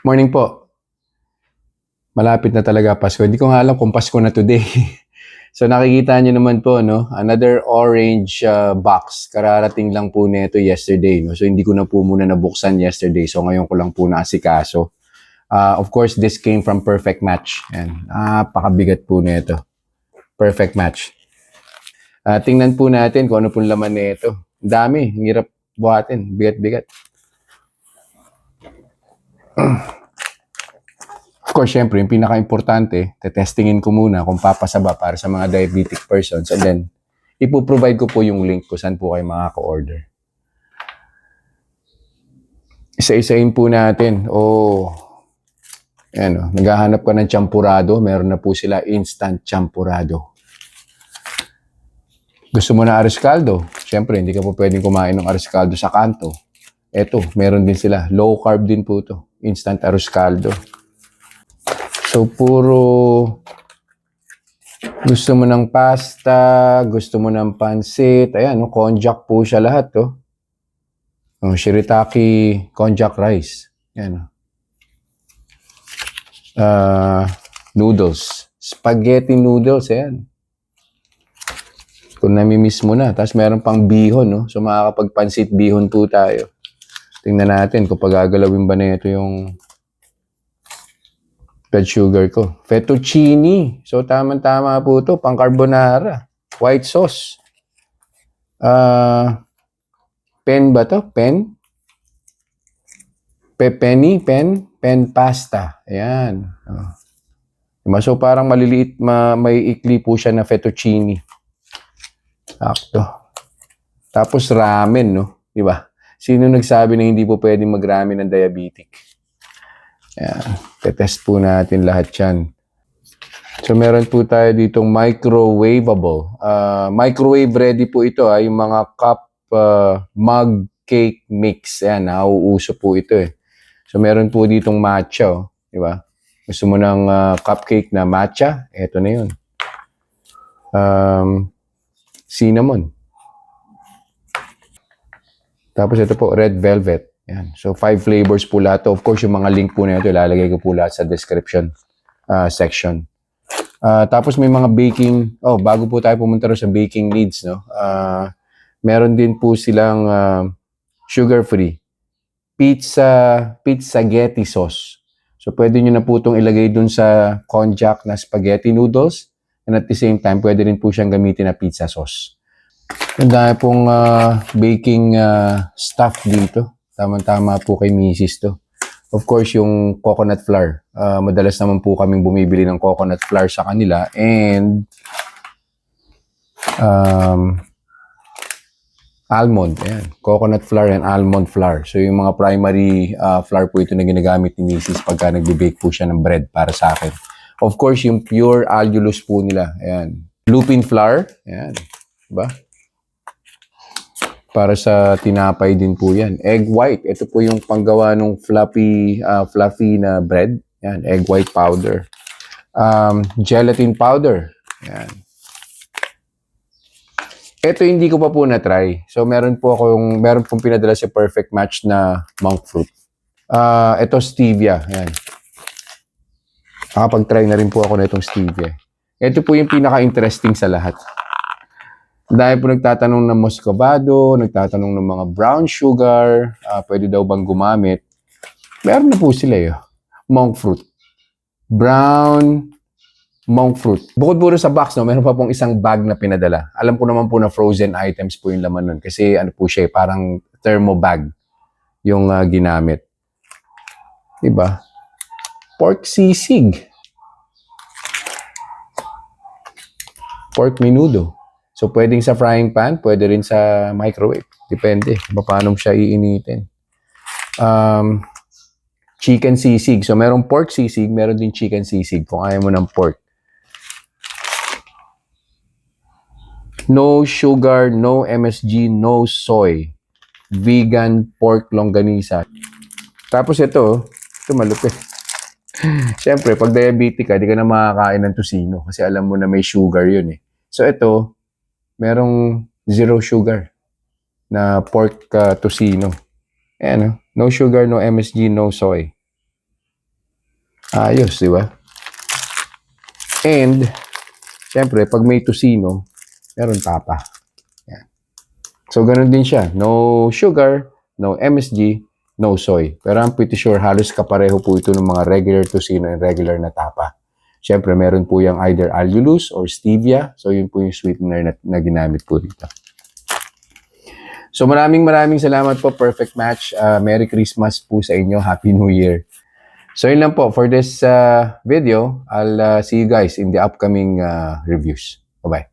Morning po. Malapit na talaga Pasko. Hindi ko nga alam kung Pasko na today. So nakikita niyo naman po, no? Another orange box. Kararating lang po nito yesterday, no? So hindi ko na po muna nabuksan yesterday. So ngayon ko lang po naasikaso. Of course, this came from Perfect Match. Yan. Pakabigat po nito. Perfect Match. Tingnan po natin kung ano po laman nito. Ang dami. Ang hirap buhatin. Bigat-bigat. Of course, syempre, yung pinaka-importante, testingin ko muna kung papasa ba para sa mga diabetic persons. And then, ipoprovide ko po yung link ko saan po kayo makaka-order. Isa-isain po natin. Ayan, naghahanap ka ng champurado. Meron na po sila instant champurado. Gusto mo na arroz caldo? Syempre, hindi ka po pwedeng kumain ng arroz caldo sa kanto. Eto, meron din sila. Low carb din po to. Instant arroz caldo. So, puro gusto mo ng pasta, gusto mo ng pansit. Ayan, no? Konjac po siya lahat, to. Shirataki konjac rice. Ayan. Noodles. Spaghetti noodles, ayan. Kung nami-miss mo na. Tapos meron pang bihon, no? So, makakapagpansit bihon po tayo. Tingnan natin kung pagagalawin ba na ito yung blood sugar ko. Fettuccine. So, tama-tama po ito. Pang carbonara. White sauce. Pen ba to? Pen? Pepeni? Pen pasta. Ayan. So, parang maliliit, may ikli po siya na fettuccine. Sakto. Tapos ramen, no? Diba? Sino nagsabi na hindi po pwedeng mag-ramen ng diabetic? Ayan. Tetest po natin lahat yan. So, meron po tayo ditong microwavable. Microwave ready po ito. Yung mga cup mug cake mix. Ayan, nauuso po ito eh. So, meron po ditong matcha. Oh, di ba? Gusto mo ng cupcake na matcha? Ito na yun. Cinnamon. Tapos ito po, red velvet. Ayan. So, 5 flavors po lahat. Of course, yung mga link po na ito, ilalagay ko po lahat sa description section. Tapos may mga baking, bago po tayo pumunta rin sa baking needs, no? Meron din po silang sugar-free spaghetti sauce. So, pwede nyo na po itong ilagay dun sa konjac na spaghetti noodles. And at the same time, pwede rin po siyang gamitin na pizza sauce. Ang dami pong baking stuff dito. Tama-tama po kay Mrs. to. Of course, yung coconut flour. Madalas naman po kaming bumibili ng coconut flour sa kanila. And almond. Ayan. Coconut flour and almond flour. So, yung mga primary flour po ito na ginagamit ni Mrs. pagka nagbe-bake po siya ng bread para sa akin. Of course, yung pure allulose po nila. Ayan. Lupin flour. Ayan. Diba? Para sa tinapay din po yan. Egg white. Ito po yung panggawa ng fluffy na bread. Yan, egg white powder. Gelatin powder. Yan. Ito hindi ko pa po na-try. So, meron pong pinadala sa Perfect Match na monk fruit. Ito stevia. Yan. Nakapag-try na rin po ako na itong stevia. Ito po yung pinaka-interesting sa lahat. Dahil po nagtatanong ng muscovado, nagtatanong ng mga brown sugar, pwede daw bang gumamit. Meron na po sila yun. Monk fruit. Brown monk fruit. Bukod po sa box, no, meron pa pong isang bag na pinadala. Alam ko naman po na frozen items po yung laman nun. Kasi ano po siya, parang thermo bag yung ginamit. Diba? Pork sisig. Pork menudo. So, pwedeng sa frying pan, pwede rin sa microwave. Depende kung paano siya iinitin. Chicken sisig. So, merong pork sisig, meron din chicken sisig kung ayaw mo ng pork. No sugar, no MSG, no soy. Vegan pork longganisa. Tapos ito malupit. Siyempre, pag diabetic ka, di ka na makakain ng tocino kasi alam mo na may sugar yun eh. So, ito, merong zero sugar na pork tocino. Ayan, no sugar, no MSG, no soy. Ayos, di ba? And, syempre, pag may tocino, meron tapa. Yan. So, ganun din siya. No sugar, no MSG, no soy. Pero I'm pretty sure halos kapareho po ito ng mga regular tocino and regular na tapa. Syempre, meron po yung either allulose or stevia. So, yun po yung sweetener na ginamit po dito. So, maraming salamat po. Perfect match. Merry Christmas po sa inyo. Happy New Year. So, yun lang po. For this video, I'll see you guys in the upcoming reviews. Bye-bye.